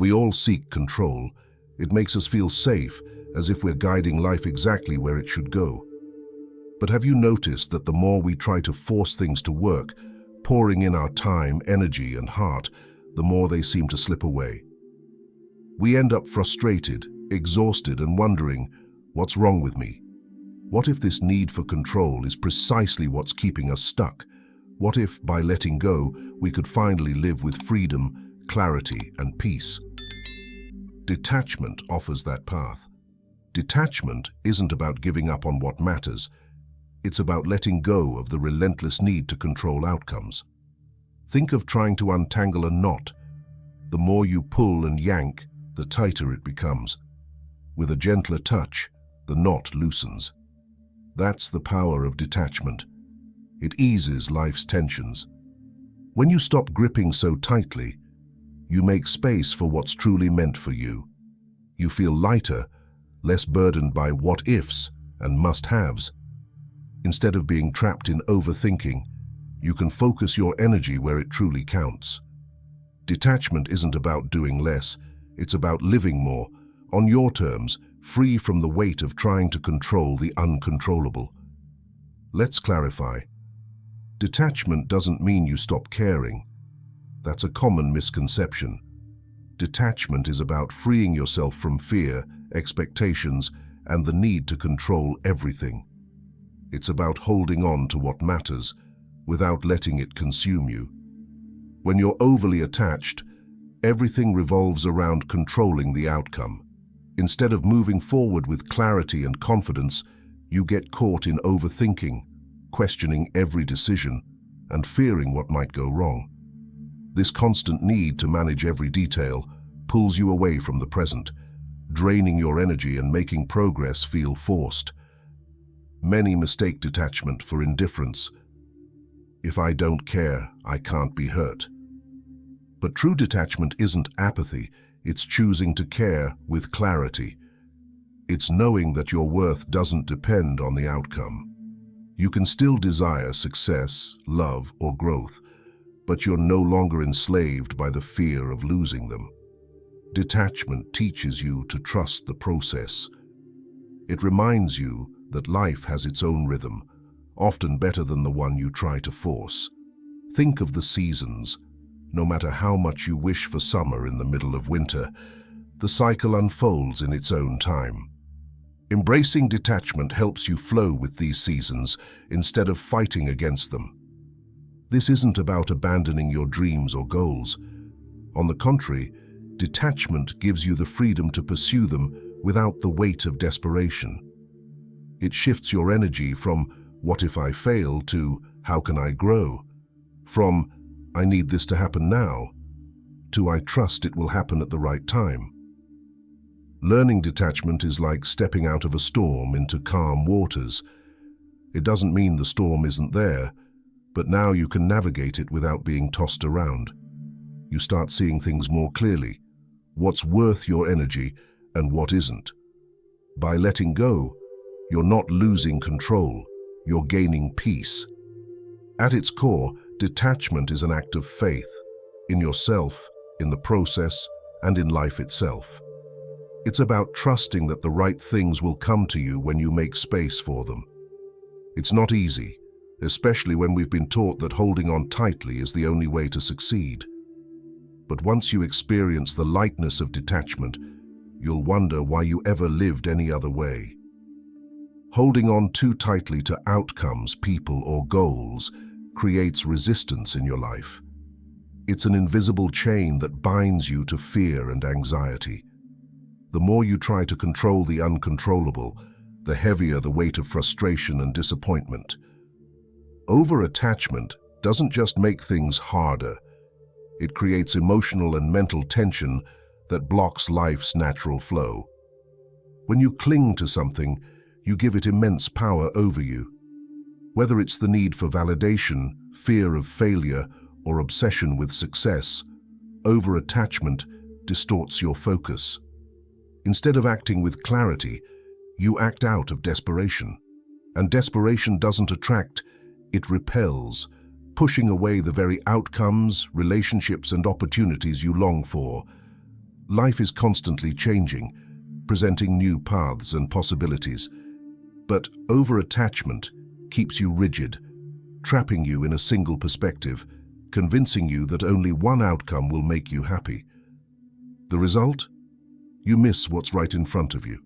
We all seek control. It makes us feel safe, as if we're guiding life exactly where it should go. But have you noticed that the more we try to force things to work, pouring in our time, energy, and heart, the more they seem to slip away? We end up frustrated, exhausted, and wondering, what's wrong with me? What if this need for control is precisely what's keeping us stuck? What if, by letting go, we could finally live with freedom, clarity, and peace? Detachment offers that path. Detachment isn't about giving up on what matters. It's about letting go of the relentless need to control outcomes. Think of trying to untangle a knot. The more you pull and yank, the tighter it becomes. With a gentler touch, the knot loosens. That's the power of detachment. It eases life's tensions. When you stop gripping so tightly, you make space for what's truly meant for you. You feel lighter, less burdened by what-ifs and must-haves. Instead of being trapped in overthinking, you can focus your energy where it truly counts. Detachment isn't about doing less, it's about living more, on your terms, free from the weight of trying to control the uncontrollable. Let's clarify. Detachment doesn't mean you stop caring. That's a common misconception. Detachment is about freeing yourself from fear, expectations, and the need to control everything. It's about holding on to what matters without letting it consume you. When you're overly attached, everything revolves around controlling the outcome. Instead of moving forward with clarity and confidence, you get caught in overthinking, questioning every decision, and fearing what might go wrong. This constant need to manage every detail pulls you away from the present, draining your energy and making progress feel forced. Many mistake detachment for indifference. If I don't care, I can't be hurt. But true detachment isn't apathy, it's choosing to care with clarity. It's knowing that your worth doesn't depend on the outcome. You can still desire success, love, or growth, but you're no longer enslaved by the fear of losing them. Detachment teaches you to trust the process. It reminds you that life has its own rhythm, often better than the one you try to force. Think of the seasons. No matter how much you wish for summer in the middle of winter, the cycle unfolds in its own time. Embracing detachment helps you flow with these seasons instead of fighting against them. This isn't about abandoning your dreams or goals. On the contrary, detachment gives you the freedom to pursue them without the weight of desperation. It shifts your energy from "what if I fail" to "how can I grow?" From "I need this to happen now" to "I trust it will happen at the right time." Learning detachment is like stepping out of a storm into calm waters. It doesn't mean the storm isn't there, but now you can navigate it without being tossed around. You start seeing things more clearly, what's worth your energy and what isn't. By letting go, you're not losing control, you're gaining peace. At its core, detachment is an act of faith in yourself, in the process, and in life itself. It's about trusting that the right things will come to you when you make space for them. It's not easy, especially when we've been taught that holding on tightly is the only way to succeed. But once you experience the lightness of detachment, you'll wonder why you ever lived any other way. Holding on too tightly to outcomes, people, or goals creates resistance in your life. It's an invisible chain that binds you to fear and anxiety. The more you try to control the uncontrollable, the heavier the weight of frustration and disappointment. Overattachment doesn't just make things harder. It creates emotional and mental tension that blocks life's natural flow. When you cling to something, you give it immense power over you. Whether it's the need for validation, fear of failure, or obsession with success, overattachment distorts your focus. Instead of acting with clarity, you act out of desperation. And desperation doesn't attract, it repels, pushing away the very outcomes, relationships, and opportunities you long for. Life is constantly changing, presenting new paths and possibilities. But overattachment keeps you rigid, trapping you in a single perspective, convincing you that only one outcome will make you happy. The result? You miss what's right in front of you.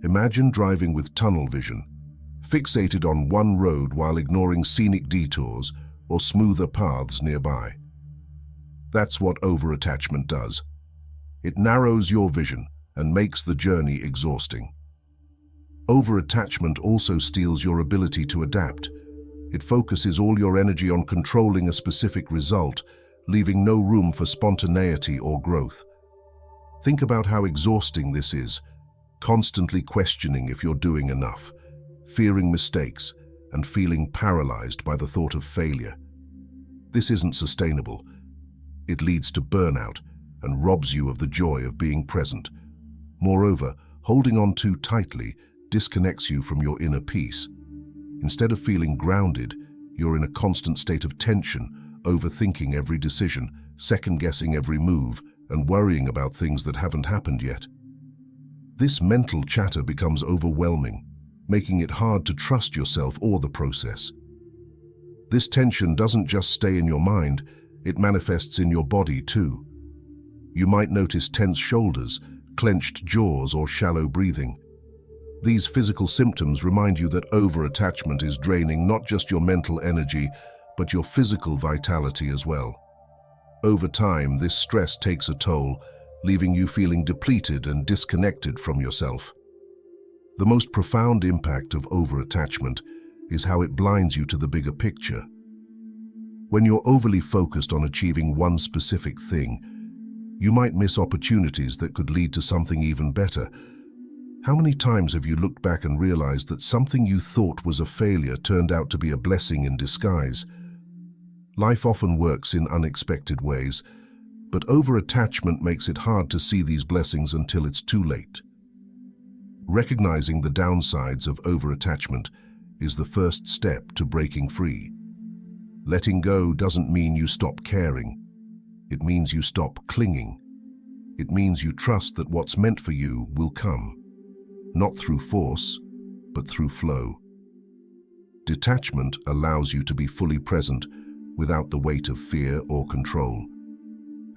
Imagine driving with tunnel vision, fixated on one road while ignoring scenic detours or smoother paths nearby. That's what overattachment does. It narrows your vision and makes the journey exhausting. Overattachment also steals your ability to adapt. It focuses all your energy on controlling a specific result, leaving no room for spontaneity or growth. Think about how exhausting this is, constantly questioning if you're doing enough, fearing mistakes, and feeling paralyzed by the thought of failure. This isn't sustainable. It leads to burnout and robs you of the joy of being present. Moreover, holding on too tightly disconnects you from your inner peace. Instead of feeling grounded, you're in a constant state of tension, overthinking every decision, second-guessing every move, and worrying about things that haven't happened yet. This mental chatter becomes overwhelming, making it hard to trust yourself or the process. This tension doesn't just stay in your mind, it manifests in your body too. You might notice tense shoulders, clenched jaws, or shallow breathing. These physical symptoms remind you that overattachment is draining not just your mental energy, but your physical vitality as well. Over time, this stress takes a toll, leaving you feeling depleted and disconnected from yourself. The most profound impact of overattachment is how it blinds you to the bigger picture. When you're overly focused on achieving one specific thing, you might miss opportunities that could lead to something even better. How many times have you looked back and realized that something you thought was a failure turned out to be a blessing in disguise? Life often works in unexpected ways, but overattachment makes it hard to see these blessings until it's too late. Recognizing the downsides of overattachment is the first step to breaking free. Letting go doesn't mean you stop caring. It means you stop clinging. It means you trust that what's meant for you will come, not through force, but through flow. Detachment allows you to be fully present without the weight of fear or control.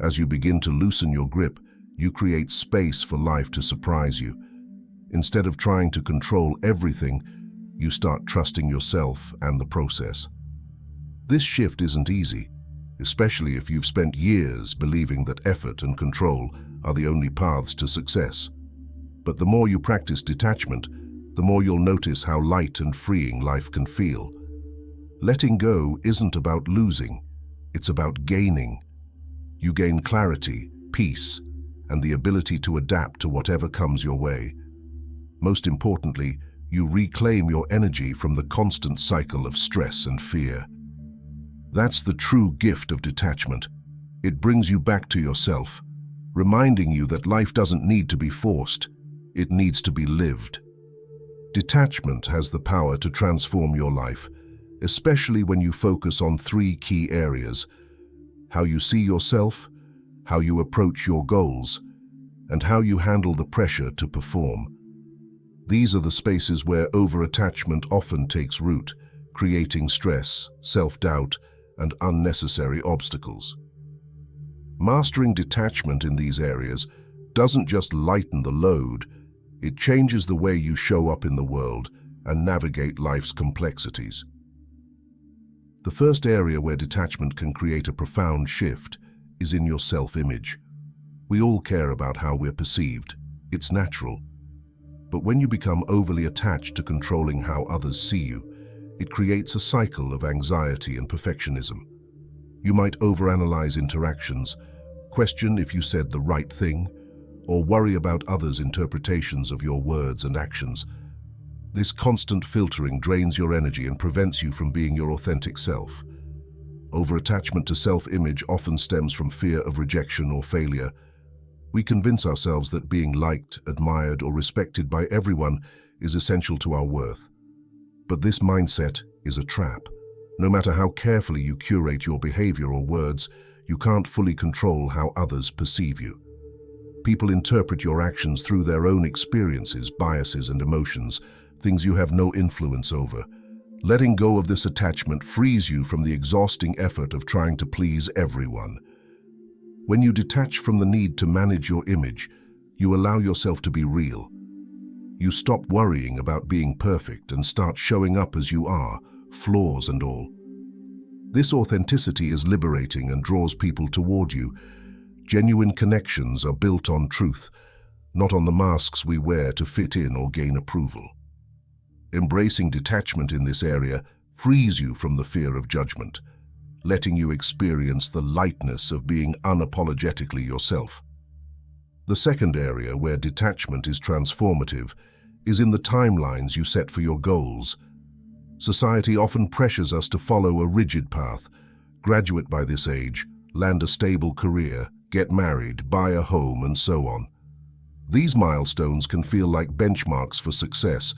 As you begin to loosen your grip, you create space for life to surprise you. Instead of trying to control everything, you start trusting yourself and the process. This shift isn't easy, especially if you've spent years believing that effort and control are the only paths to success. But the more you practice detachment, the more you'll notice how light and freeing life can feel. Letting go isn't about losing, it's about gaining. You gain clarity, peace, and the ability to adapt to whatever comes your way. Most importantly, you reclaim your energy from the constant cycle of stress and fear. That's the true gift of detachment. It brings you back to yourself, reminding you that life doesn't need to be forced, it needs to be lived. Detachment has the power to transform your life, especially when you focus on three key areas: how you see yourself, how you approach your goals, and how you handle the pressure to perform. These are the spaces where overattachment often takes root, creating stress, self-doubt, and unnecessary obstacles. Mastering detachment in these areas doesn't just lighten the load, it changes the way you show up in the world and navigate life's complexities. The first area where detachment can create a profound shift is in your self-image. We all care about how we're perceived. It's natural. But when you become overly attached to controlling how others see you, it creates a cycle of anxiety and perfectionism. You might overanalyze interactions, question if you said the right thing, or worry about others' interpretations of your words and actions. This constant filtering drains your energy and prevents you from being your authentic self. Overattachment to self-image often stems from fear of rejection or failure. We convince ourselves that being liked, admired, or respected by everyone is essential to our worth. But this mindset is a trap. No matter how carefully you curate your behavior or words, you can't fully control how others perceive you. People interpret your actions through their own experiences, biases, and emotions, things you have no influence over. Letting go of this attachment frees you from the exhausting effort of trying to please everyone. When you detach from the need to manage your image, you allow yourself to be real. You stop worrying about being perfect and start showing up as you are, flaws and all. This authenticity is liberating and draws people toward you. Genuine connections are built on truth, not on the masks we wear to fit in or gain approval. Embracing detachment in this area frees you from the fear of judgment, letting you experience the lightness of being unapologetically yourself. The second area where detachment is transformative is in the timelines you set for your goals. Society often pressures us to follow a rigid path, graduate by this age, land a stable career, get married, buy a home, and so on. These milestones can feel like benchmarks for success,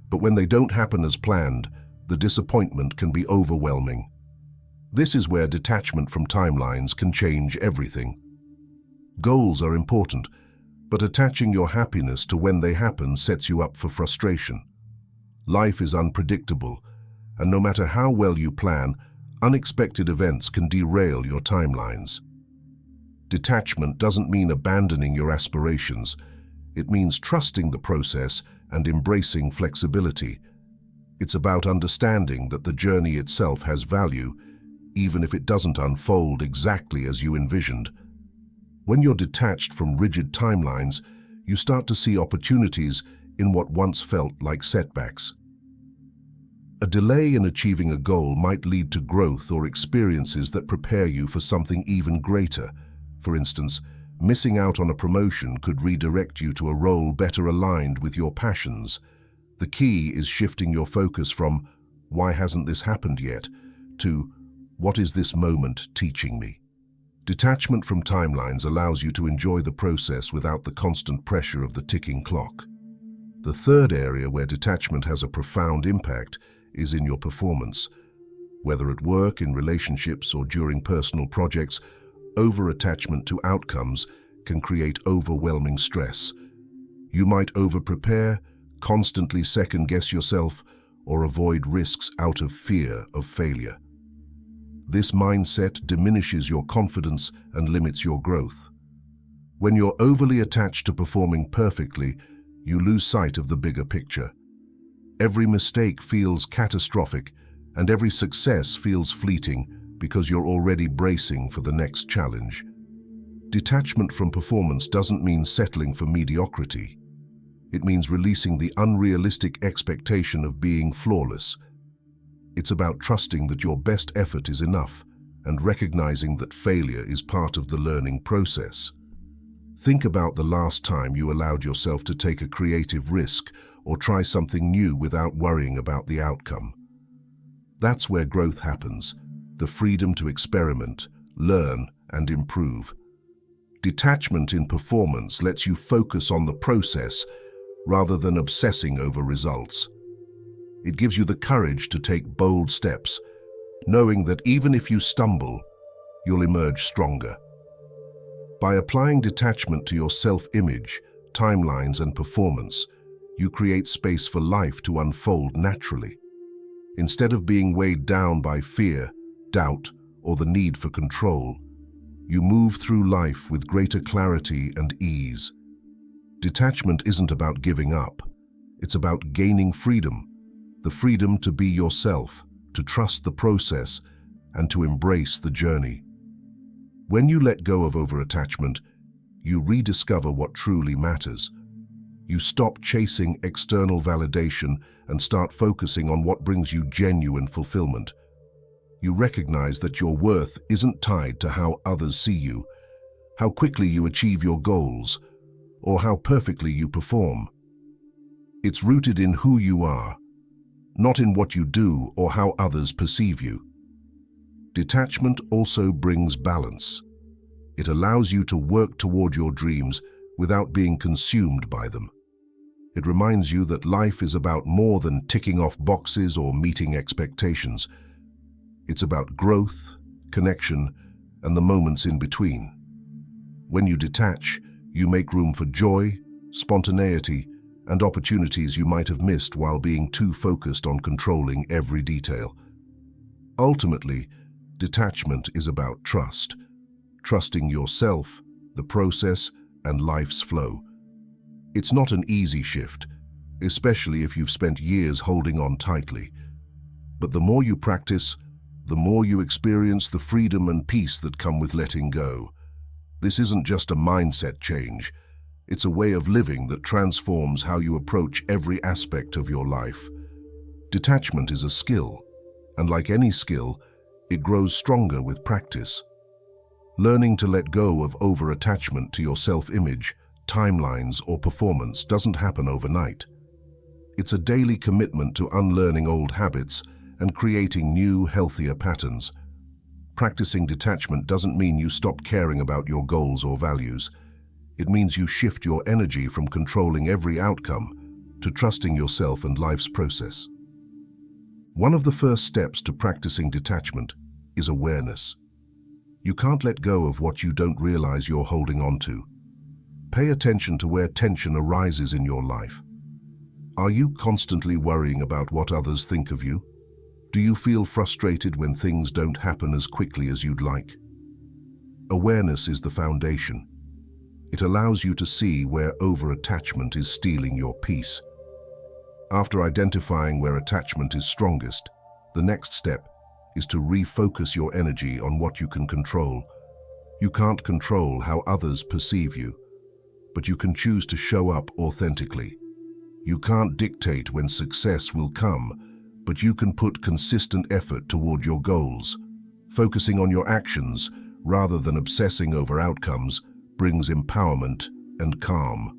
but when they don't happen as planned, the disappointment can be overwhelming. This is where detachment from timelines can change everything. Goals are important, but attaching your happiness to when they happen sets you up for frustration. Life is unpredictable, and no matter how well you plan, unexpected events can derail your timelines. Detachment doesn't mean abandoning your aspirations. It means trusting the process and embracing flexibility. It's about understanding that the journey itself has value, even if it doesn't unfold exactly as you envisioned. When you're detached from rigid timelines, you start to see opportunities in what once felt like setbacks. A delay in achieving a goal might lead to growth or experiences that prepare you for something even greater. For instance, missing out on a promotion could redirect you to a role better aligned with your passions. The key is shifting your focus from "why hasn't this happened yet" to "what is this moment teaching me?" Detachment from timelines allows you to enjoy the process without the constant pressure of the ticking clock. The third area where detachment has a profound impact is in your performance. Whether at work, in relationships, or during personal projects, over-attachment to outcomes can create overwhelming stress. You might over-prepare, constantly second-guess yourself, or avoid risks out of fear of failure. This mindset diminishes your confidence and limits your growth. When you're overly attached to performing perfectly, you lose sight of the bigger picture. Every mistake feels catastrophic, and every success feels fleeting because you're already bracing for the next challenge. Detachment from performance doesn't mean settling for mediocrity. It means releasing the unrealistic expectation of being flawless. It's about trusting that your best effort is enough and recognizing that failure is part of the learning process. Think about the last time you allowed yourself to take a creative risk or try something new without worrying about the outcome. That's where growth happens, the freedom to experiment, learn, and improve. Detachment in performance lets you focus on the process rather than obsessing over results. It gives you the courage to take bold steps, knowing that even if you stumble, you'll emerge stronger. By applying detachment to your self-image, timelines, and performance, you create space for life to unfold naturally. Instead of being weighed down by fear, doubt, or the need for control, you move through life with greater clarity and ease. Detachment isn't about giving up. It's about gaining freedom, the freedom to be yourself, to trust the process, and to embrace the journey. When you let go of overattachment, you rediscover what truly matters. You stop chasing external validation and start focusing on what brings you genuine fulfillment. You recognize that your worth isn't tied to how others see you, how quickly you achieve your goals, or how perfectly you perform. It's rooted in who you are, not in what you do or how others perceive you. Detachment also brings balance. It allows you to work toward your dreams without being consumed by them. It reminds you that life is about more than ticking off boxes or meeting expectations. It's about growth, connection, and the moments in between. When you detach, You make room for joy, spontaneity, and opportunities you might have missed while being too focused on controlling every detail. Ultimately, detachment is about trust. Trusting yourself, the process, and life's flow. It's not an easy shift, especially if you've spent years holding on tightly. But the more you practice, the more you experience the freedom and peace that come with letting go. This isn't just a mindset change. It's a way of living that transforms how you approach every aspect of your life. Detachment is a skill, and like any skill, it grows stronger with practice. Learning to let go of over-attachment to your self-image, timelines, or performance doesn't happen overnight. It's a daily commitment to unlearning old habits and creating new, healthier patterns. Practicing detachment doesn't mean you stop caring about your goals or values. It means you shift your energy from controlling every outcome to trusting yourself and life's process. One of the first steps to practicing detachment is awareness. You can't let go of what you don't realize you're holding on to. Pay attention to where tension arises in your life. Are you constantly worrying about what others think of you? Do you feel frustrated when things don't happen as quickly as you'd like? Awareness is the foundation. It allows you to see where over-attachment is stealing your peace. After identifying where attachment is strongest, the next step is to refocus your energy on what you can control. You can't control how others perceive you, but you can choose to show up authentically. You can't dictate when success will come, but you can put consistent effort toward your goals. Focusing on your actions rather than obsessing over outcomes brings empowerment and calm.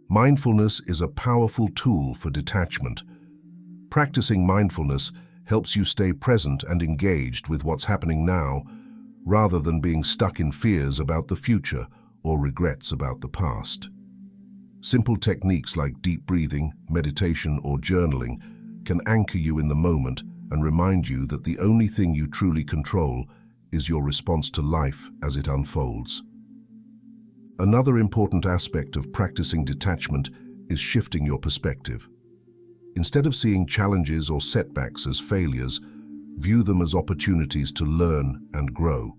Mindfulness is a powerful tool for detachment. Practicing mindfulness helps you stay present and engaged with what's happening now, rather than being stuck in fears about the future or regrets about the past. Simple techniques like deep breathing, meditation, or journaling can anchor you in the moment and remind you that the only thing you truly control is your response to life as it unfolds. Another important aspect of practicing detachment is shifting your perspective. Instead of seeing challenges or setbacks as failures, view them as opportunities to learn and grow.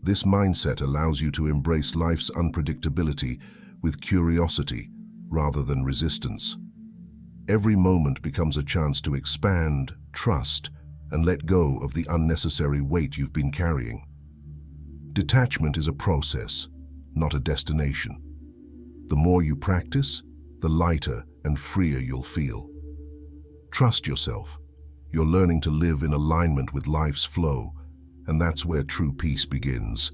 This mindset allows you to embrace life's unpredictability with curiosity rather than resistance. Every moment becomes a chance to expand, trust, and let go of the unnecessary weight you've been carrying. Detachment is a process, not a destination. The more you practice, the lighter and freer you'll feel. Trust yourself. You're learning to live in alignment with life's flow, and that's where true peace begins.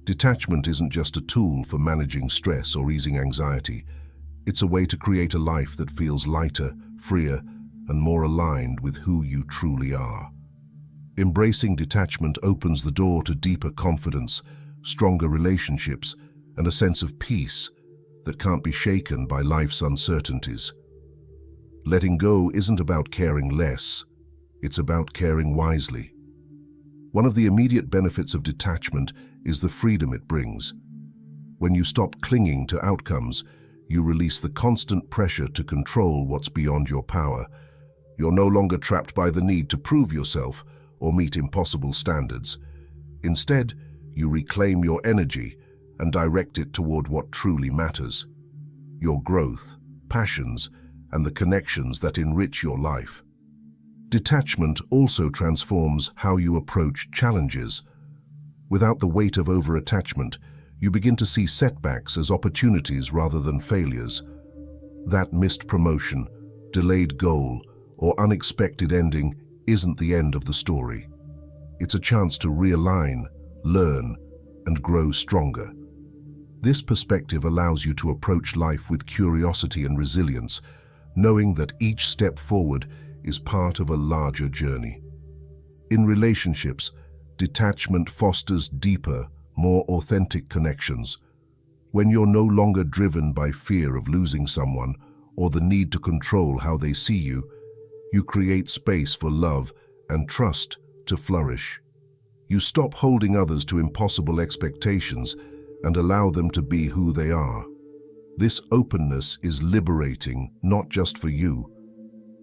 Detachment isn't just a tool for managing stress or easing anxiety. It's a way to create a life that feels lighter, freer, and more aligned with who you truly are. Embracing detachment opens the door to deeper confidence, stronger relationships, and a sense of peace that can't be shaken by life's uncertainties. Letting go isn't about caring less, it's about caring wisely. One of the immediate benefits of detachment is the freedom it brings. When you stop clinging to outcomes, you release the constant pressure to control what's beyond your power. You're no longer trapped by the need to prove yourself or meet impossible standards. Instead, you reclaim your energy and direct it toward what truly matters: your growth, passions, and the connections that enrich your life. Detachment also transforms how you approach challenges. Without the weight of over-attachment, you begin to see setbacks as opportunities rather than failures. That missed promotion, delayed goal, or unexpected ending isn't the end of the story. It's a chance to realign, learn, and grow stronger. This perspective allows you to approach life with curiosity and resilience, knowing that each step forward is part of a larger journey. In relationships, detachment fosters deeper, more authentic connections. When you're no longer driven by fear of losing someone or the need to control how they see you, you create space for love and trust to flourish. You stop holding others to impossible expectations and allow them to be who they are. This openness is liberating, not just for you.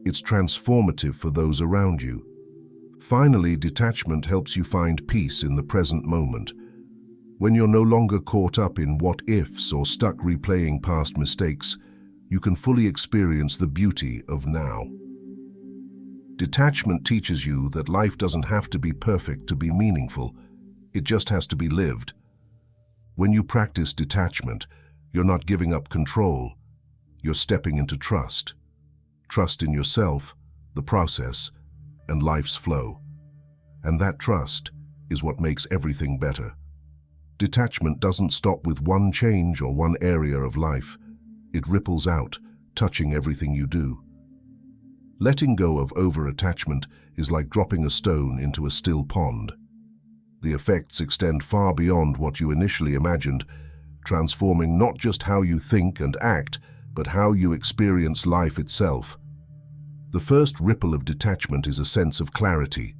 It's transformative for those around you. Finally, detachment helps you find peace in the present moment. When you're no longer caught up in what-ifs or stuck replaying past mistakes, you can fully experience the beauty of now. Detachment teaches you that life doesn't have to be perfect to be meaningful. It just has to be lived. When you practice detachment, you're not giving up control. You're stepping into trust. Trust in yourself, the process, and life's flow. And that trust is what makes everything better. Detachment doesn't stop with one change or one area of life. It ripples out, touching everything you do. Letting go of overattachment is like dropping a stone into a still pond. The effects extend far beyond what you initially imagined, transforming not just how you think and act, but how you experience life itself. The first ripple of detachment is a sense of clarity.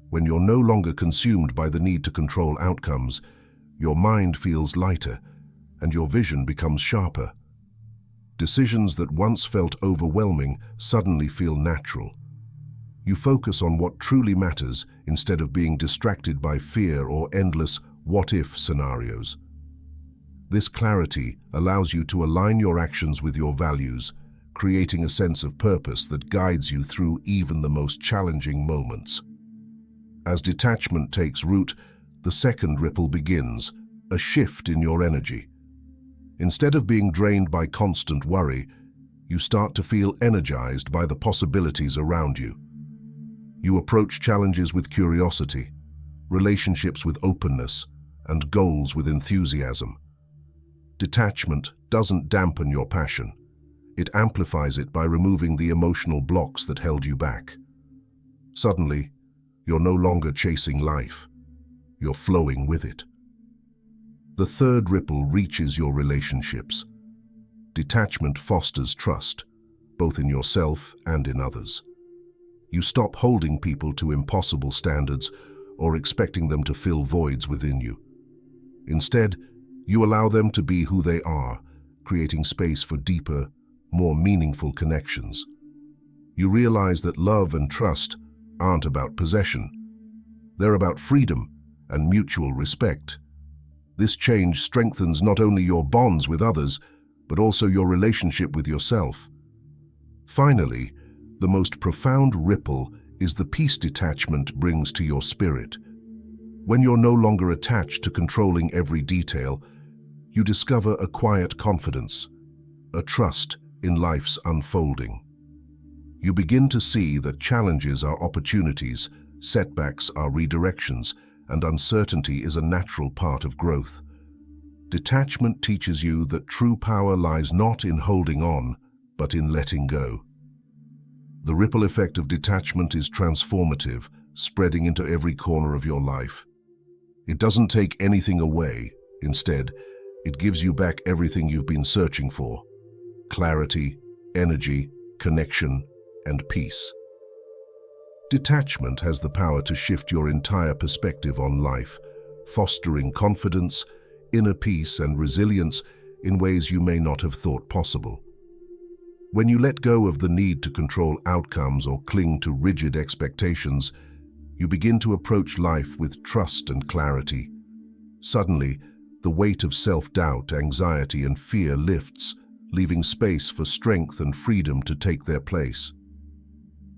When you're no longer consumed by the need to control outcomes, your mind feels lighter, and your vision becomes sharper. Decisions that once felt overwhelming suddenly feel natural. You focus on what truly matters instead of being distracted by fear or endless what-if scenarios. This clarity allows you to align your actions with your values, creating a sense of purpose that guides you through even the most challenging moments. As detachment takes root, the second ripple begins, a shift in your energy. Instead of being drained by constant worry, you start to feel energized by the possibilities around you. You approach challenges with curiosity, relationships with openness, and goals with enthusiasm. Detachment doesn't dampen your passion. It amplifies it by removing the emotional blocks that held you back. Suddenly, you're no longer chasing life. You're flowing with it. The third ripple reaches your relationships. Detachment fosters trust, both in yourself and in others. You stop holding people to impossible standards or expecting them to fill voids within you. Instead, you allow them to be who they are, creating space for deeper, more meaningful connections. You realize that love and trust aren't about possession. They're about freedom and mutual respect. This change strengthens not only your bonds with others, but also your relationship with yourself. Finally, the most profound ripple is the peace detachment brings to your spirit. When you're no longer attached to controlling every detail, you discover a quiet confidence, a trust in life's unfolding. You begin to see that challenges are opportunities, setbacks are redirections, and uncertainty is a natural part of growth. Detachment teaches you that true power lies not in holding on, but in letting go. The ripple effect of detachment is transformative, spreading into every corner of your life. It doesn't take anything away. Instead, it gives you back everything you've been searching for: clarity, energy, connection, and peace. Detachment has the power to shift your entire perspective on life, fostering confidence, inner peace, and resilience in ways you may not have thought possible. When you let go of the need to control outcomes or cling to rigid expectations, you begin to approach life with trust and clarity. Suddenly, the weight of self-doubt, anxiety, and fear lifts, leaving space for strength and freedom to take their place.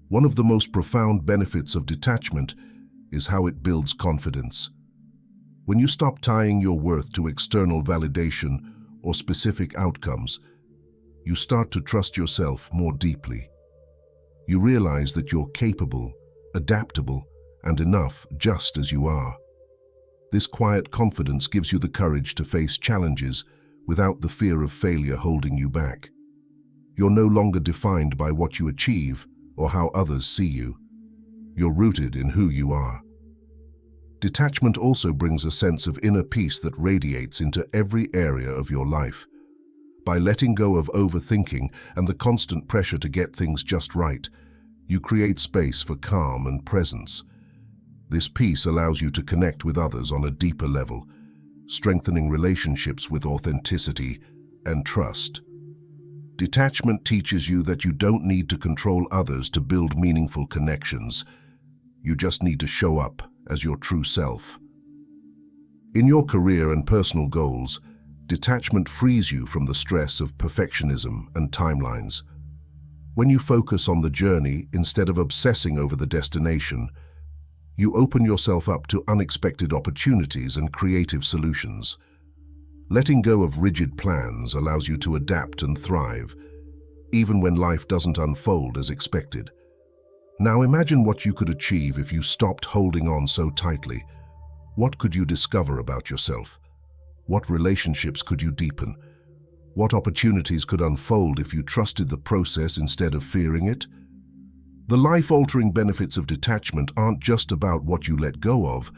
One of the most profound benefits of detachment is how it builds confidence. When you stop tying your worth to external validation or specific outcomes, you start to trust yourself more deeply. You realize that you're capable, adaptable, and enough just as you are. This quiet confidence gives you the courage to face challenges without the fear of failure holding you back. You're no longer defined by what you achieve or how others see you. You're rooted in who you are. Detachment also brings a sense of inner peace that radiates into every area of your life. By letting go of overthinking and the constant pressure to get things just right, you create space for calm and presence. This peace allows you to connect with others on a deeper level, strengthening relationships with authenticity and trust. Detachment teaches you that you don't need to control others to build meaningful connections. You just need to show up as your true self. In your career and personal goals, detachment frees you from the stress of perfectionism and timelines. When you focus on the journey instead of obsessing over the destination, you open yourself up to unexpected opportunities and creative solutions. Letting go of rigid plans allows you to adapt and thrive, even when life doesn't unfold as expected. Now imagine what you could achieve if you stopped holding on so tightly. What could you discover about yourself? What relationships could you deepen? What opportunities could unfold if you trusted the process instead of fearing it? The life-altering benefits of detachment aren't just about what you let go of,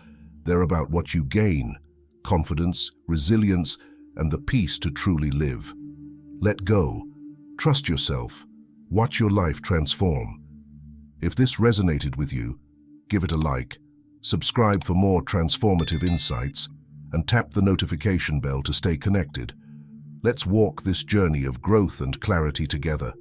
they're about what you gain: confidence, resilience, and the peace to truly live. Let go, trust yourself, watch your life transform. If this resonated with you, give it a like, subscribe for more transformative insights, and tap the notification bell to stay connected. Let's walk this journey of growth and clarity together.